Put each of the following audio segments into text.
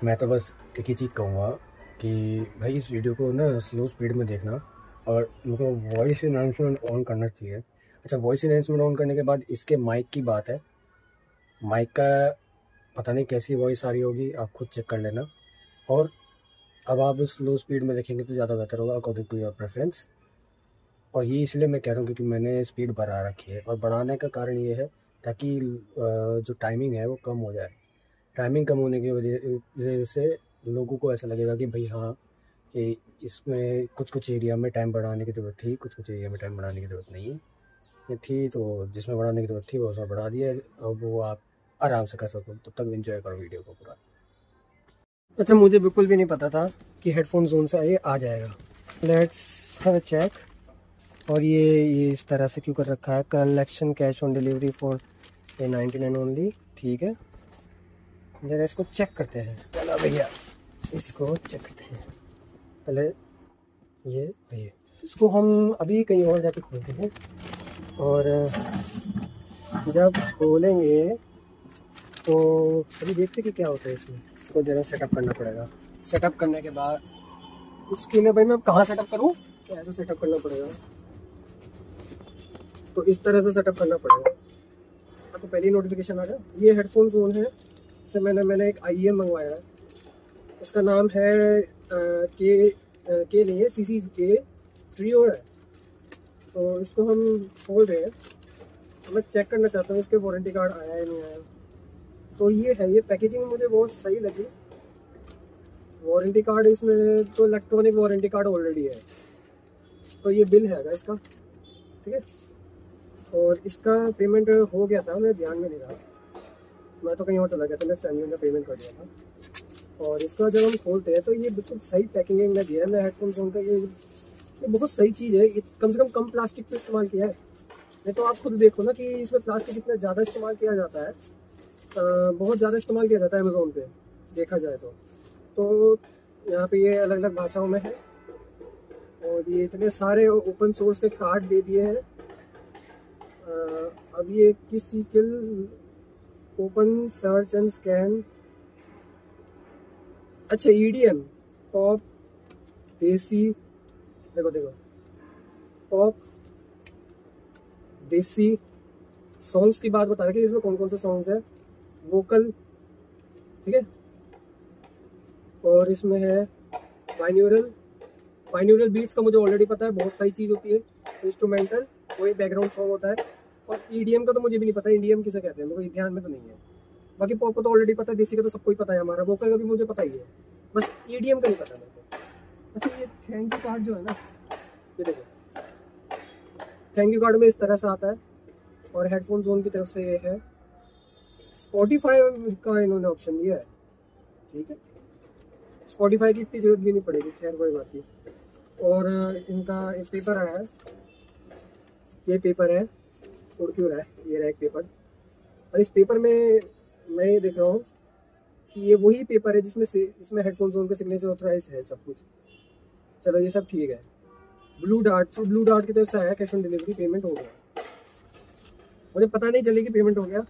मैं तो बस एक ही चीज़ कहूँगा कि भाई इस वीडियो को ना स्लो स्पीड में देखना और उनको वॉइस इन्हांसमेंट ऑन करना चाहिए। अच्छा, वॉइस इन्हांसमेंट ऑन करने के बाद इसके माइक की बात है। माइक का पता नहीं कैसी वॉइस आ रही होगी, आप खुद चेक कर लेना। और अब आप स्लो स्पीड में देखेंगे तो ज़्यादा बेहतर होगा अकॉर्डिंग टू योर प्रेफरेंस। और ये इसलिए मैं कह रहा हूँ क्योंकि मैंने स्पीड बढ़ा रखी है, और बढ़ाने का कारण ये है ताकि जो टाइमिंग है वो कम हो जाए। टाइमिंग कम होने की वजह से लोगों को ऐसा लगेगा कि भाई हाँ, कि इसमें कुछ कुछ एरिया में टाइम बढ़ाने की ज़रूरत थी, कुछ कुछ एरिया में टाइम बढ़ाने की ज़रूरत नहीं है। ये थी तो जिसमें बढ़ाने की ज़रूरत थी वो सब बढ़ा दिया है। अब वो आप आराम से कर सको, तब तक एंजॉय करो वीडियो को पूरा। अच्छा, मुझे बिल्कुल भी नहीं पता था कि हेडफोन जोन से ये आ जाएगा। Let's have a check. और ये इस तरह से क्यों कर रखा है, collection cash on delivery for ये 99 ओनली। ठीक है, जरा इसको चेक करते हैं। चलो भैया, इसको चेक करते हैं पहले। ये इसको हम अभी कहीं और जाके खोलते हैं, और जब खोलेंगे तो अभी देखते कि क्या होता है इसमें। इसको जरा सेटअप करना पड़ेगा। सेटअप करने के बाद उसकी ना भाई मैं कहाँ सेटअप करूँ, तो ऐसे सेटअप करना पड़ेगा। तो इस तरह से सेटअप करना पड़ेगा। तो पहली नोटिफिकेशन आ गया, ये हेडफोन जोन है। इससे मैंने एक IEM मंगवाया है। उसका नाम है के नहीं है, CC ट्रियो है। तो इसको हम खोल रहे हैं। तो मैं चेक करना चाहता हूँ इसके वारंटी कार्ड आया है नहीं आया। तो ये है, ये पैकेजिंग मुझे बहुत सही लगी। वारंटी कार्ड इसमें तो इलेक्ट्रॉनिक वारंटी कार्ड ऑलरेडी है। तो ये बिल है इसका, ठीक है। और इसका पेमेंट हो गया था, मेरे ध्यान में नहीं रहा, मैं तो कहीं और चला गया था। मैं फैमिली ने पेमेंट कर दिया था। और इसका जब हम खोलते हैं तो ये बिल्कुल सही पैकिंग में दिया है। मैं हेडफोन जोन का ये बहुत सही चीज़ है। कम से कम प्लास्टिक पे इस्तेमाल किया है। नहीं तो आप खुद देखो ना कि इसमें प्लास्टिक इतना ज़्यादा इस्तेमाल किया जाता है, बहुत ज़्यादा इस्तेमाल किया जाता है अमेज़ोन पे देखा जाए तो यहाँ पे ये अलग अलग भाषाओं में है। और ये इतने सारे ओपन सोर्स के कार्ड दे दिए हैं। अब ये किस चीज़ के, ओपन सर्च एंड स्कैन। अच्छा, EDM, पॉप, देसी, देखो पॉप देसी सॉन्ग्स की बात बता रहे कि इसमें कौन कौन से सॉन्ग्स है, वोकल, ठीक है। और इसमें है बाइन्यूरल बीट्स का मुझे ऑलरेडी पता है, बहुत सही चीज़ होती है। इंस्ट्रूमेंटल, वो एक बैकग्राउंड सॉन्ग होता है। और EDM का तो मुझे भी नहीं पता, EDM किसे कहते हैं, मेरे को ध्यान में तो नहीं है। बाकी पॉप को तो ऑलरेडी पता है, देसी का तो सबको ही पता है हमारा, वोकल का भी मुझे पता ही है, बस EDM का नहीं पता मेरे को। अच्छा, ये थैंक यू कार्ड जो है ना, ये देखो, थैंक यू कार्ड में इस तरह से आता है। और हेडफोन जोन की तरफ से ये है। स्पॉटिफाई का इन्होंने ऑप्शन दिया है, ठीक है। स्पॉटिफाई की इतनी जरूरत भी नहीं पड़ेगी, खैर कोई बात नहीं। और इनका एक पेपर आया है, ये पेपर है, उड़ क्यों रहा है, ये रहा एक पेपर। और इस पेपर में मैं ये देख रहा हूँ कि ये वही पेपर है जिसमें से इसमें हेडफोन जोन का सिग्नेचर ऑथराइज है सब कुछ। चलो ये सब ठीक है। ब्लू डार्ट की तरफ से आया, कैश ऑन डिलीवरी, पेमेंट हो गया। मुझे पता नहीं चली कि पेमेंट हो गया।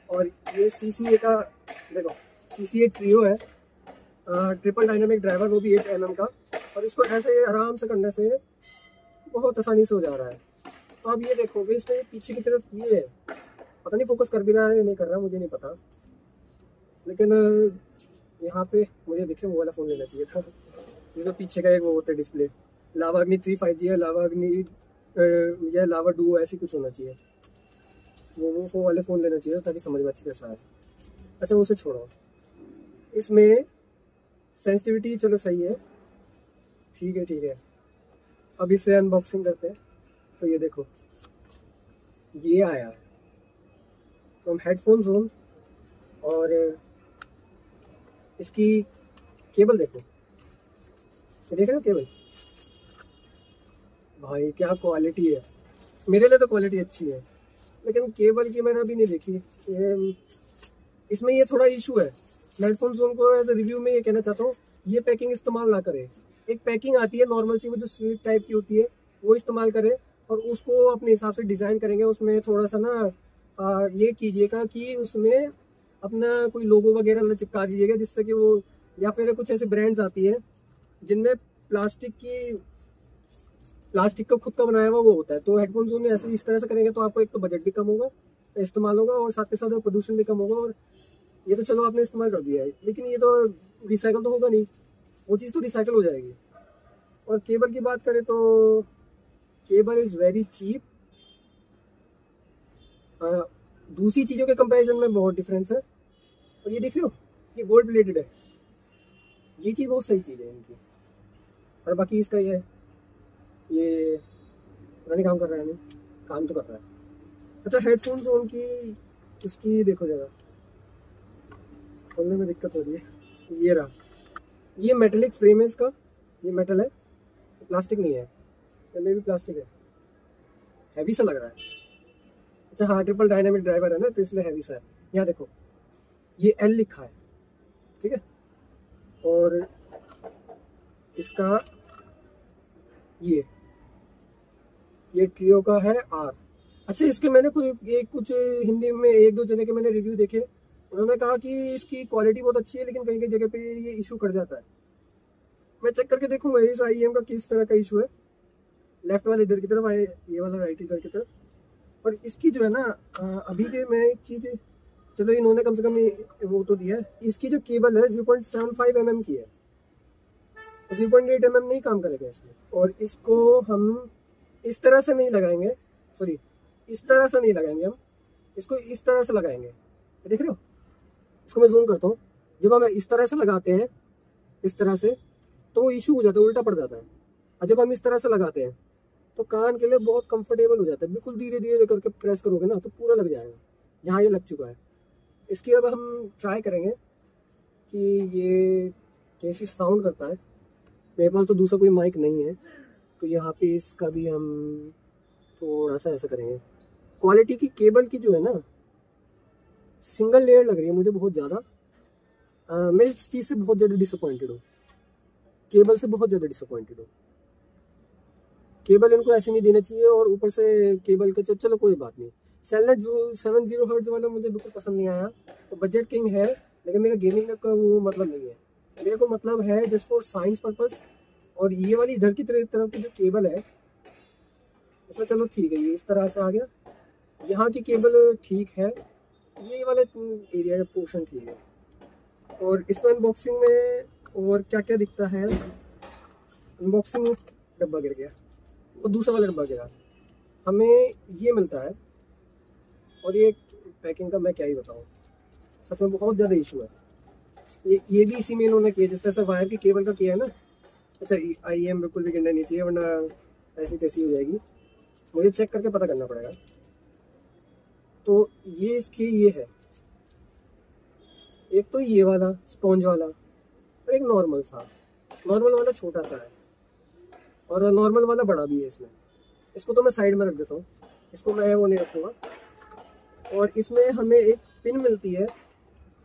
और ये CCA का देखो, CCA ट्रियो है, ट्रिपल डायनामिक ड्राइवर, वो भी 8 mm का। और इसको ऐसे आराम से करने से बहुत आसानी से हो जा रहा है। तो आप ये देखोगे इसमें पीछे की तरफ ये है, पता नहीं फोकस कर भी रहा है या नहीं कर रहा, मुझे नहीं पता। लेकिन यहाँ पे मुझे देखे वो वाला फ़ोन लेना चाहिए था जिसमें पीछे का एक वो होता है डिस्प्ले। लावा अग्नि 3 5G है, लावा अग्नि या लावा डुओ ऐसी कुछ होना चाहिए। वो वाले फ़ोन लेना चाहिए ताकि समझ में अच्छी तरह से आए। अच्छा, उसे छोड़ो, इसमें सेंसिटिविटी चलो सही है, ठीक है। अब इसे अनबॉक्सिंग करते हैं। तो ये देखो, ये आया है फ्रॉम हेडफोन जोन। और इसकी केबल देखो, ये देख रहे हो केबल, भाई क्या क्वालिटी है। मेरे लिए तो क्वालिटी अच्छी है, लेकिन केबल की मैंने अभी नहीं देखी। ये इसमें ये थोड़ा इशू है। मैं हेडफोन जोन को एज ए रिव्यू में ये कहना चाहता हूँ, ये पैकिंग इस्तेमाल ना करें। एक पैकिंग आती है नॉर्मल सी, वो जो स्वीट टाइप की होती है, वो इस्तेमाल करें। और उसको अपने हिसाब से डिज़ाइन करेंगे, उसमें थोड़ा सा ना ये कीजिएगा कि उसमें अपना कोई लोगो वगैरह चिपका दीजिएगा, जिससे कि वो या फिर कुछ ऐसे ब्रांड्स आती है जिनमें प्लास्टिक का खुद का बनाया हुआ वो होता है। तो हेडफोन्स में ऐसे इस तरह से करेंगे तो आपको एक तो बजट भी कम होगा, इस्तेमाल होगा, और साथ के साथ प्रदूषण भी कम होगा। और ये तो चलो आपने इस्तेमाल कर दिया है, लेकिन ये तो रिसाइकल तो होगा नहीं, वो चीज़ तो रिसाइकल हो जाएगी। और केबल की बात करें तो केबल इज़ वेरी चीप। दूसरी चीज़ों के कंपैरिजन में बहुत डिफरेंस है। और ये देख लो, ये गोल्ड प्लेटेड है, ये चीज़ बहुत सही चीज़ है इनकी। और बाकी इसका ये पता नहीं काम कर रहा है, नहीं काम तो कर रहा है। अच्छा, हेडफोन्स उनकी इसकी देखो जरा, खोलने में दिक्कत हो रही है। ये रहा, ये मेटेलिक फ्रेम है इसका, ये मेटल है, प्लास्टिक नहीं है, ये भी प्लास्टिक है, हैवी सा लग रहा है। अच्छा हाँ, ट्रिपल डायनामिक ड्राइवर है ना, तो इसलिए हैवी सा है। यहाँ देखो, ये एल लिखा है, ठीक है, और इसका ये ट्रियो का है आर। अच्छा, इसके मैंने कुछ हिंदी में एक दो जने के मैंने रिव्यू देखे, उन्होंने कहा कि इसकी क्वालिटी बहुत अच्छी है, लेकिन कहीं कहीं जगह पे ये इशू कर जाता है। मैं चेक करके देखूंगा इस IEM का किस तरह का इशू है। लेफ्ट वाला इधर की तरफ आए, ये वाला राइट इधर की तरफ। और इसकी जो है ना, अभी के मैं एक चीज़, चलो इन्होंने कम से कम वो तो दिया है, इसकी जो केबल है 0.75 mm की है, 0.8 mm नहीं काम करेगा इसमें। और इसको हम इस तरह से नहीं लगाएंगे, सॉरी इस तरह से नहीं लगाएंगे, हम इसको इस तरह से लगाएंगे। देख रहे हो, इसको मैं जूम करता हूँ। जब हम इस तरह से लगाते हैं, इस तरह से, तो वो इशू हो जाता है, उल्टा पड़ जाता है। और जब हम इस तरह से लगाते हैं तो कान के लिए बहुत कंफर्टेबल हो जाता है। बिल्कुल धीरे धीरे करके प्रेस करोगे ना तो पूरा लग जाएगा। यहाँ ये लग चुका है। इसकी अब हम ट्राई करेंगे कि ये कैसी साउंड करता है। मेरे पास तो दूसरा कोई माइक नहीं है, तो यहाँ पे इसका भी हम थोड़ा सा ऐसा करेंगे। क्वालिटी की केबल की जो है ना, सिंगल लेयर लग रही है मुझे बहुत ज़्यादा। मैं इस चीज़ से बहुत ज़्यादा डिसअपॉइंटेड हूँ, केबल से बहुत ज़्यादा डिसअपॉइंटेड हूँ। केबल इनको ऐसे नहीं देना चाहिए। और ऊपर से केबल का चलो कोई बात नहीं। सेलनेट 70 हर्ट्ज वाला मुझे बिल्कुल पसंद नहीं आया। तो बजट किंग है, लेकिन मेरा गेमिंग का वो मतलब नहीं है। मेरे को मतलब है जस्ट फॉर साइंस पर्पस। और ये वाली इधर की तरफ की जो केबल है, इसमें चलो ठीक है, ये इस तरह से आ गया। यहाँ की केबल ठीक है, ये वाला एरिया का पोर्शन ठीक है। और इसमें अनबॉक्सिंग में और क्या क्या दिखता है, अनबॉक्सिंग में डब्बा गिर गया और दूसरा वाला डब्बा गिरा। हमें ये मिलता है, और ये पैकिंग का मैं क्या ही बताऊँ, सच में बहुत ज़्यादा इशू है। ये भी इसी में इन्होंने किया जिस तरह से वायर की केबल का किया है ना। अच्छा, IEM बिल्कुल भी गिरना नहीं चाहिए, वरना ऐसी तैसी हो जाएगी। मुझे चेक करके पता करना पड़ेगा। तो ये इसकी ये है, एक तो ये वाला स्पॉन्ज वाला, और एक नॉर्मल वाला छोटा सा है, और नॉर्मल वाला बड़ा भी है इसमें। इसको तो मैं साइड में रख देता हूँ, इसको मैं वो नहीं रखूँगा। और इसमें हमें एक पिन मिलती है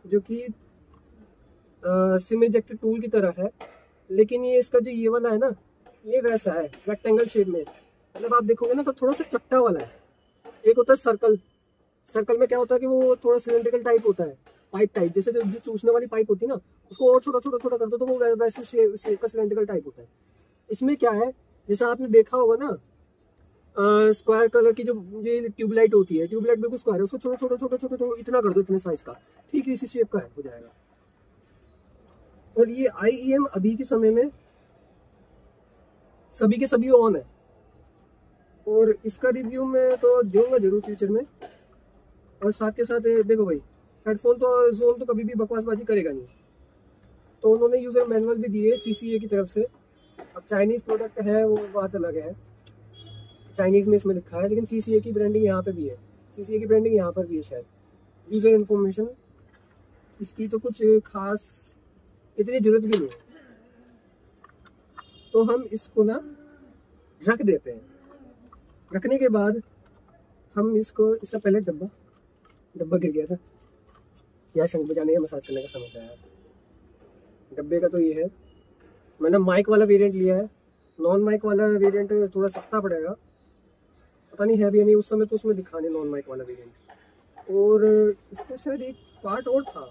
जो कि सिम इजेक्टर टूल की तरह है, लेकिन ये इसका जो ये वाला है ना, ये वैसा है रेक्टेंगल शेप में। मतलब आप देखोगे ना तो थोड़ा सा चपटा वाला है। एक होता है सर्कल में क्या होता है कि वो थोड़ा सिलेंड्रिकल टाइप होता है, पाइप टाइप, जैसे जो चूसने वाली पाइप होती है ना, उसको और छोटा छोटा कर दो तो वो वैसे शेप का सिलेंड्रिकल टाइप होता है। इसमें क्या है, जैसा आपने देखा होगा ना, स्क्वायर कलर की जो ये ट्यूबलाइट होती है, ट्यूबलाइट बिल्कुल स्क्वायर है, उसको छोटा इतना कर दो, इतने साइज का, ठीक इसी शेप का है, हो जाएगा। और ये IEM अभी के समय में सभी के सभी ऑन है, और इसका रिव्यू मैं तो दूंगा जरूर फ्यूचर में। और साथ के साथ देखो भाई, हेडफोन तो जोन तो कभी भी बकवासबाजी करेगा नहीं, तो उन्होंने यूज़र मैनुअल भी दिए CCA की तरफ से। अब चाइनीज़ प्रोडक्ट है वो बात अलग है, चाइनीज़ में इसमें लिखा है, लेकिन CCA की ब्रांडिंग यहाँ पे भी है, CCA की ब्रांडिंग यहाँ पर भी है शायद। यूज़र इन्फॉर्मेशन इसकी तो कुछ खास इतनी ज़रूरत भी नहीं है, तो हम इसको ना रख देते हैं। रखने के बाद हम इसका पहले डब्बा गिर गया था यार, शंख बजाने या मसाज करने का समय था यार। डब्बे का तो ये है, मैंने माइक वाला वेरिएंट लिया है। नॉन माइक वाला वेरिएंट थोड़ा सस्ता पड़ेगा, पता नहीं है भी या नहीं, उस समय तो उसमें दिखाने नॉन माइक वाला वेरिएंट। और इसमें शायद एक पार्ट और था,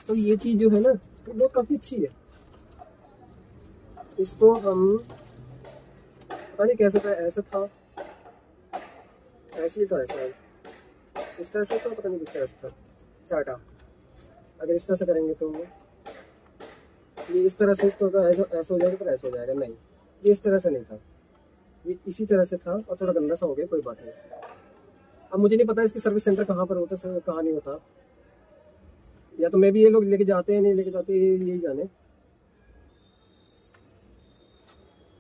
तो ये चीज़ जो है ना, ये बहुत काफ़ी अच्छी है। इसको हम पता नहीं कैसे था, ऐसा था, ऐसे ही था, ऐसा इस तरह से था, पता नहीं किस तरह से था। चाटा अगर इस तरह से करेंगे तो ये इस तरह से इसको ऐसा हो जाएगा, फिर ऐसा हो जाएगा। नहीं, ये इस तरह से नहीं था, ये इसी तरह से था और थोड़ा गंदा सा हो गया, कोई बात नहीं। अब मुझे नहीं पता इसकी सर्विस सेंटर कहाँ पर होता है, कहाँ नहीं होता, या तो मैं भी ये लोग लेके जाते हैं नहीं लेके जाते, यही जाने।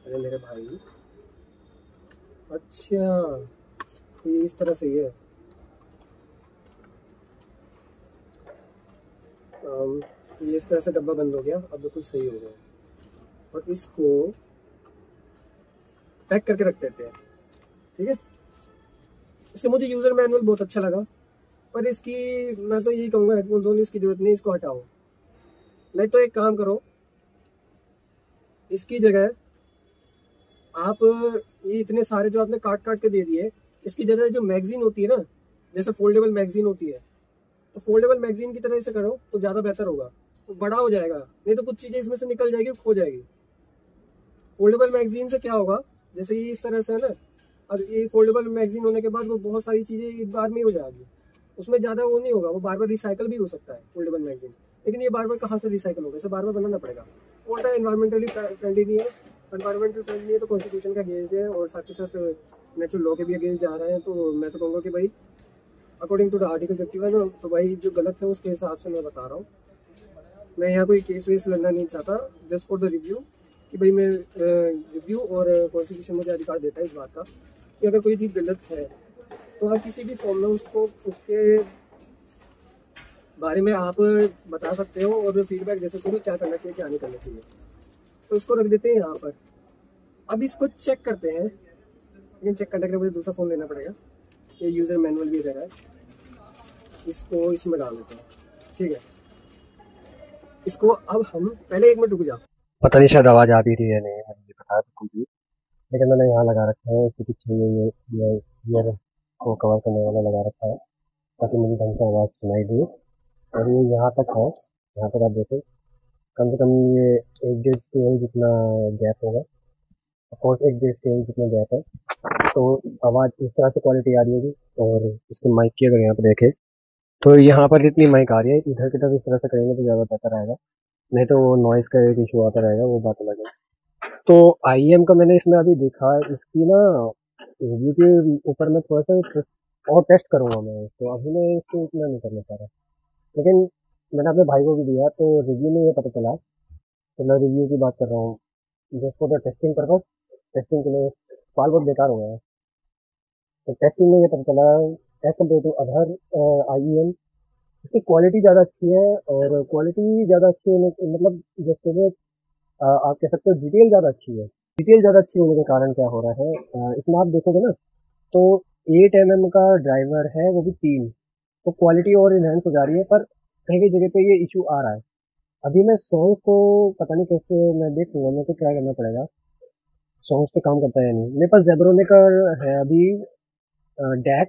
अरे मेरे भाई, अच्छा तो ये इस तरह से ही है। ये इस तरह से डब्बा बंद हो गया, अब बिल्कुल सही हो गया। और इसको पैक करके रख देते हैं, ठीक है। इसका मुझे यूज़र मैनुअल बहुत अच्छा लगा, पर इसकी मैं तो यही कहूँगा हेडफोन्स ओनली, इसकी ज़रूरत नहीं, इसको हटाओ। नहीं तो एक काम करो, इसकी जगह आप ये इतने सारे जो आपने काट काट के दे दिए, इसकी जगह जो मैगजीन होती है ना, जैसे फोल्डेबल मैगजीन होती है, तो फोल्डेबल मैगजीन की तरह से करो तो ज़्यादा बेहतर होगा, तो बड़ा हो जाएगा। नहीं तो कुछ चीज़ें इसमें से निकल जाएगी, खो जाएगी। फोल्डेबल मैगजीन से क्या होगा, जैसे ये इस तरह से है ना, और ये फोल्डेबल मैगजीन होने के बाद वो बहुत सारी चीज़ें एक बार में ही हो जाएगी, उसमें ज़्यादा वो नहीं होगा, वो बार बार रिसाइकल भी हो सकता है फोल्डेबल मैगजीन। लेकिन ये बार बार कहाँ से रिसाइकल होगा, इसे बार बार बनाना पड़ेगा। उल्टा एनवायरमेंटली फ्रेंडली नहीं है, एनवायरमेंटल फ्रेंडली है तो कॉन्स्टिट्यूशन का अगेंस्ट है, और साथ ही साथ नेचुरल लॉ के भी अगेंस्ट जा रहा है। तो मैं तो कहूँगा कि भाई अकॉर्डिंग टू द आर्टिकल 51, तो भाई जो गलत है उसके हिसाब से मैं बता रहा हूँ। मैं यहाँ कोई केस वेस लड़ना नहीं चाहता, जस्ट फॉर द रिव्यू, कि भाई मैं रिव्यू, और कॉन्स्टिट्यूशन मुझे अधिकार देता है इस बात का कि अगर कोई चीज़ गलत है तो आप किसी भी फॉर्म में उसको उसके बारे में आप बता सकते हो और फीडबैक दे सकते हो कि क्या करना चाहिए क्या नहीं करना चाहिए। तो इसको रख देते हैं यहाँ पर। अब इसको चेक करते हैं, लेकिन चेक करने के लिए मुझे दूसरा फ़ोन लेना पड़ेगा। ये यूज़र मैनुअल भी दे रहा है, इसको इसमें डाल देते हैं, ठीक है। इसको अब हम पहले 1 मिनट रुक जा, पता नहीं शायद आवाज़ आ भी रही है नहीं, मुझे नहीं पता बिल्कुल भी, लेकिन मैंने यहाँ लगा रखा है, इसके पीछे ये ईयर को कवर करने वाला लगा रखा है ताकि मुझे ढंग से आवाज़ सुनाई दे। और ये यहाँ तक है, यहाँ तक आप देखो, कम से कम ये 1-1.5 स्केल जितना गैप होगा, ऑफकोर्स 1-1.5 स्केल जितना गैप है, तो आवाज़ इस तरह से क्वालिटी आ रही होगी। और इसके माइक की अगर यहाँ पर देखें तो यहाँ पर जितनी माइक आ रही है, इधर की तरफ इस तरह से करेंगे तो ज़्यादा बेहतर आएगा, नहीं तो वो नॉइज़ का एक इशू आता रहेगा, वो बात अलग है। तो IEM का मैंने इसमें अभी देखा, इसकी ना रिव्यू के ऊपर मैं थोड़ा सा और टेस्ट करूँगा मैं, तो अभी मैं इसको इतना नहीं करना चाह रहा, लेकिन मैंने अपने भाई को भी दिया तो रिव्यू में ये पता चला, तो मैं रिव्यू की बात कर रहा हूँ just for the testing purpose, testing के लिए सवाल बहुत बेकार हो गया है। तो टेस्टिंग में ये पता चला as compare to other IEM, इसकी क्वालिटी ज़्यादा अच्छी है, और क्वालिटी ज़्यादा अच्छी होने मतलब जैसे आप कह सकते हो डिटेल ज़्यादा अच्छी है। डिटेल ज़्यादा अच्छी होने के कारण क्या हो रहा है, इसमें आप देखोगे ना तो 8 mm का ड्राइवर है, वो भी 3, तो क्वालिटी और इन्हेंस हो जा रही है, पर कहीं कहीं जगह पे ये इशू आ रहा है। अभी मैं सॉन्ग को पता नहीं कैसे मैं देखूंगा, मेरे को ट्राई करना पड़ेगा सॉन्ग्स पे काम करता है या नहीं। मेरे पास जेब्रोनिक का है अभी डैक,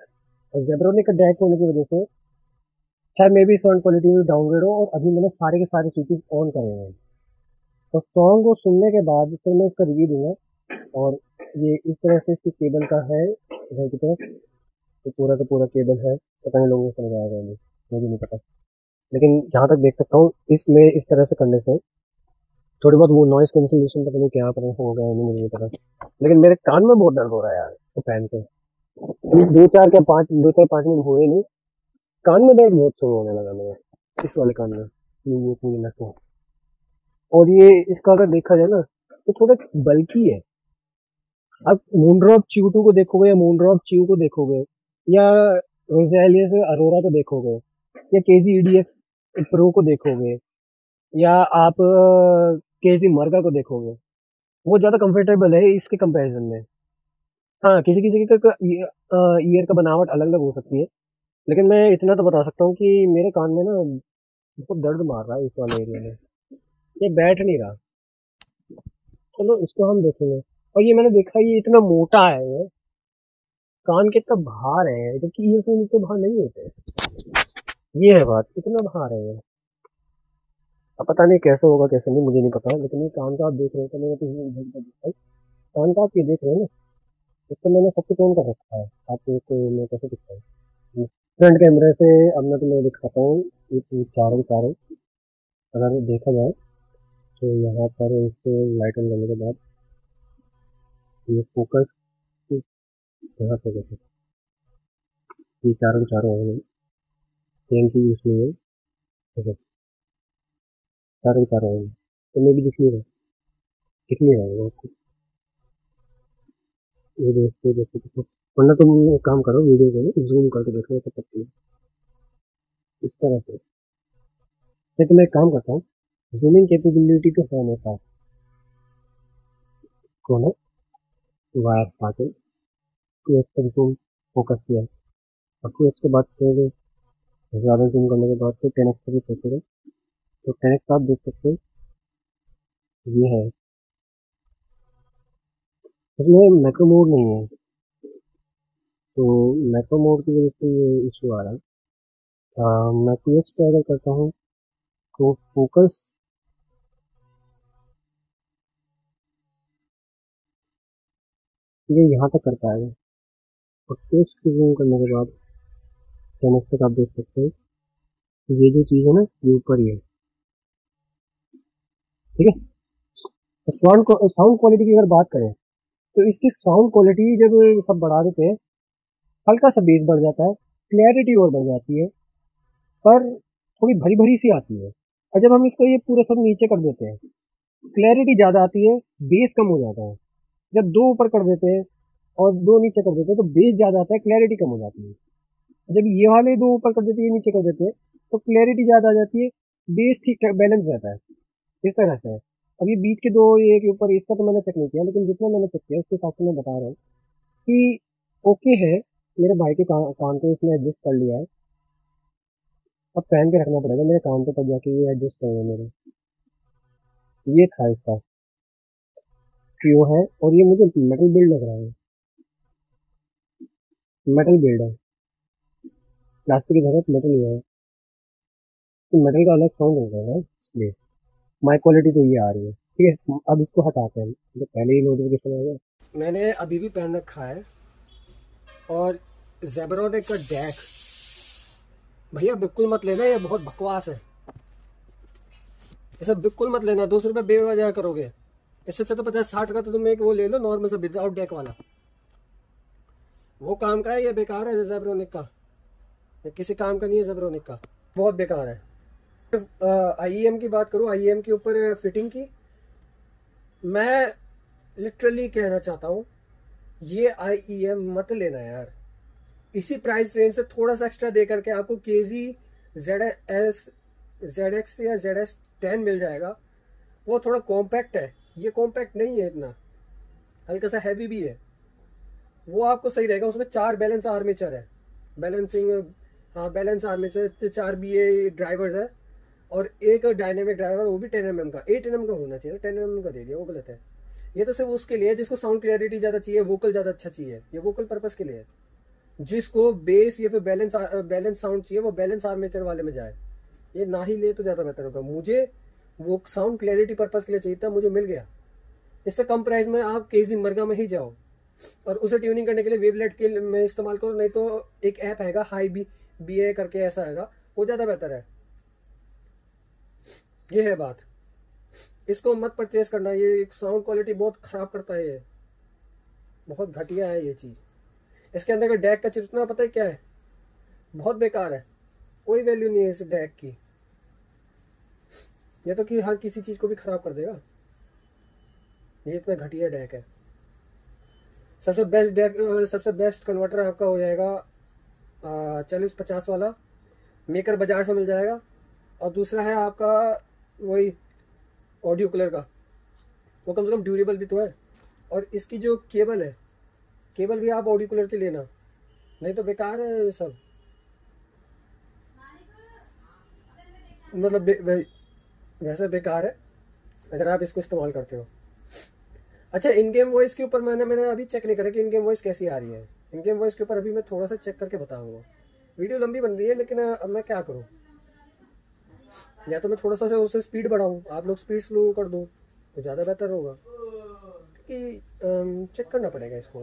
और जेब्रोनिक का डैक होने की वजह से शायद मे भी साउंड क्वालिटी में डाउनग्रेड हो, और अभी मैंने सारे के सारे स्विचेस ऑन करे हुए हैं। तो सॉन्ग को सुनने के बाद फिर मैं इसका रिव्यू दूंगा। और ये इस तरह से इसकी केबल का है इधर की तरफ, तो पूरा का पूरा केबल है, पता नहीं लोगों को समझ आएगा नहीं, मुझे नहीं पता, लेकिन जहाँ तक देख सकता हूँ इसमें इस तरह से करने से थोड़ी बहुत वो नॉइस कैंसिलेशन पता नहीं क्या पर हो गया है, नहीं मुझे नहीं पता, लेकिन मेरे कान में बहुत दर्द हो रहा है यार इसको पहन के। अभी 2-4 5 मिनट हुए नहीं, कान में दर्द बहुत शुरू होने लगा मेरे, इस वाले कान में, ये पूरी नस में। और ये इसका अगर देखा जाए ना तो थोड़ा बल्की है। अब मूनड्रॉप च्यू 2 को देखोगे, या मूनड्रॉप च्यू को देखोगे, या रोजेलियस अरोरा को देखोगे, या केजी EDX प्रो को देखोगे, या आप केजी मर्गा को देखोगे, वो ज़्यादा कंफर्टेबल है इसके कंपैरिजन में। हाँ, किसी किसी का ईयर का बनावट अलग अलग हो सकती है, लेकिन मैं इतना तो बता सकता हूँ कि मेरे कान में ना बहुत दर्द मार रहा है इस वाले एरिया में, ये बैठ नहीं रहा। चलो इसको हम देखेंगे। और ये मैंने देखा ये इतना मोटा है, ये कान के इतना भार है, जबकि ईयरफोन इतने भार नहीं होते, ये है बात, इतना भार है ये। अब पता नहीं कैसे होगा कैसे नहीं, मुझे नहीं पता, लेकिन ये कान का आप देख रहे हो तो मैंने तो कान का आप ये देख रहे हो ना, इसको मैंने सब कुछ ऑन कर रखा है। आपको मैं कैसे दिखाऊँ फ्रंट कैमरे से? अब मैं तुम्हें दिखाता हूँ। ये चारों चारों अगर देखा जाए तो यहाँ पर इसको लाइट ऑन करने के बाद ये फोकस यहाँ पे देखो, ये चारों चारों है, सेम चीज इसमें है, देखो चारों चारों है, तो मैं भी दिख नहीं रहा है आपको, ये देखते देखते देखो। वरना तुम एक काम करो, वीडियो को जूम करके देख लो तो पता नहीं इस तरह से। मैं तुम्हें एक काम करता हूँ, जूमिंग कैपेबिलिटी तो है मेरे पास, को ना वायर पाके 2x तक जूम फोकस किया, और 2x के बाद फिर ज़्यादा जूम करने के बाद फिर 10x तक ही पहुँचेगा। तो 10x आप देख सकते हो, ये है, इसमें मैक्रो मोड नहीं है, तो मैक्रो मोड की वजह से ये इशू आ रहा है। मैं 2x पे अगर करता हूँ तो फोकस ये यहाँ तक कर पाएगा, और 2x की जूम करने के बाद 10x तक आप देख सकते हो, ये जो चीज़ है ना ये ऊपर ही है, ठीक है। साउंड क्वालिटी की अगर बात करें तो इसकी साउंड क्वालिटी जब सब बढ़ा देते हैं, हल्का सा बेस बढ़ जाता है, क्लैरिटी और बढ़ जाती है, पर थोड़ी भरी भरी सी आती है। और जब हम इसको ये पूरा सब नीचे कर देते हैं, क्लैरिटी ज़्यादा आती है, बेस कम हो जाता है। जब दो ऊपर कर देते हैं और दो नीचे कर देते हैं तो बेस ज़्यादा आता है, क्लैरिटी कम हो जाती है। जब ये वाले दो ऊपर कर देते हैं, ये नीचे कर देते हैं, तो क्लैरिटी ज़्यादा आ जाती है, बेस ठीक बैलेंस रहता है। इस तरह से है। अब ये बीच के दो, ये के ऊपर, इसका तो मैंने चेक नहीं किया, लेकिन जितना मैंने चेक किया उसके हिसाब से मैं बता रहा हूँ कि ओके है। मेरे भाई के कान को इसने एडजस्ट कर लिया है, अब पहन के रखना पड़ेगा मेरे कान पे तब जाके ये एडजस्ट करेगा मेरे। ये था इसका ट्रियो है, और ये मुझे मेटल बिल्ड लग रहा है, मेटल बिल्ड है, प्लास्टिक की जगह मेटल ही है, तो मेटल का अलग साउंड होगा ना, इसलिए माइक क्वालिटी तो ये आ रही है। ठीक है, अब इसको हटाते हैं, तो पहले ही नोटिफिकेशन आ गया। मैंने अभी भी पहन रखा है, और ज़ेब्रोनिक का डैक भैया बिल्कुल मत लेना, ये बहुत बकवास है। ये सब बिल्कुल मत लेना, 200 रुपये बेवजह करोगे। इससे अच्छा तो 50-60 का तो तुम एक वो ले लो नॉर्मल सा विदाउट डैक वाला, वो काम का है, ये बेकार है ज़ेब्रोनिक का, ये किसी काम का नहीं है ज़ेब्रोनिक का, बहुत बेकार है। IEM की बात करूँ, IEM के ऊपर फिटिंग की, मैं लिटरली कहना चाहता हूँ ये IEM मत लेना यार। इसी प्राइस रेंज से थोड़ा सा एक्स्ट्रा दे करके आपको KZ ZX या ZS10 मिल जाएगा, वो थोड़ा कॉम्पैक्ट है, ये कॉम्पैक्ट नहीं है इतना, हल्का सा हैवी भी है, वो आपको सही रहेगा। उसमें 4 बैलेंस आर्मेचर है, बैलेंसिंग, हाँ बैलेंस आर्मेचर, 4 BA ड्राइवर्स है, और एक डायनेमिक ड्राइवर, वो भी 10 mm का, 8 mm का होना चाहिए, 10 mm का दे दिया, वो गलत है। ये तो सिर्फ उसके लिए है जिसको साउंड क्लैरिटी ज़्यादा चाहिए, वोकल ज़्यादा अच्छा चाहिए, ये वोकल पर्पस के लिए है। जिसको बेस या फिर बैलेंस साउंड चाहिए वो बैलेंस आर्मेचर वाले में जाए, ये ना ही ले तो ज़्यादा बेहतर होगा। मुझे वो साउंड क्लैरिटी पर्पस के लिए चाहिए था, मुझे मिल गया। इससे कम प्राइस में आप KZ मरगा में ही जाओ और उसे ट्यूनिंग करने के लिए वेवलेट के में इस्तेमाल करो, नहीं तो एक ऐप हैगा हाई BA करके, ऐसा हैगा, वो ज़्यादा बेहतर है। ये है बात, इसको मत परचेज करना, ये साउंड क्वालिटी बहुत ख़राब करता है, ये बहुत घटिया है ये चीज़। इसके अंदर का डैक का चिपना पता है क्या है, बहुत बेकार है, कोई वैल्यू नहीं है इस डैक की, ये तो कि हर किसी चीज़ को भी ख़राब कर देगा, ये इतना घटिया डैक है। सबसे बेस्ट डैक, सबसे बेस्ट कन्वर्टर आपका हो जाएगा 4050 वाला, मेकर बाजार से मिल जाएगा, और दूसरा है आपका वही ऑडियो कलर का, वो कम से कम ड्यूरेबल भी तो है। और इसकी जो केबल है, केबल भी आप ऑडियो कलर की लेना, नहीं तो बेकार है ये सब, मतलब वैसे बेकार है अगर आप इसको इस्तेमाल करते हो। अच्छा, इन गेम वॉइस के ऊपर मैंने अभी चेक नहीं करा कि इन गेम वॉइस कैसी आ रही है। इन गेम वॉइस के ऊपर अभी मैं थोड़ा सा चेक करके बताऊंगा, वीडियो लंबी बन रही है लेकिन अब मैं क्या करूँ। या तो मैं थोड़ा सा उससे स्पीड बढ़ाऊँ, आप लोग स्पीड स्लो कर दो तो ज़्यादा बेहतर होगा, क्योंकि चेक करना पड़ेगा इसको।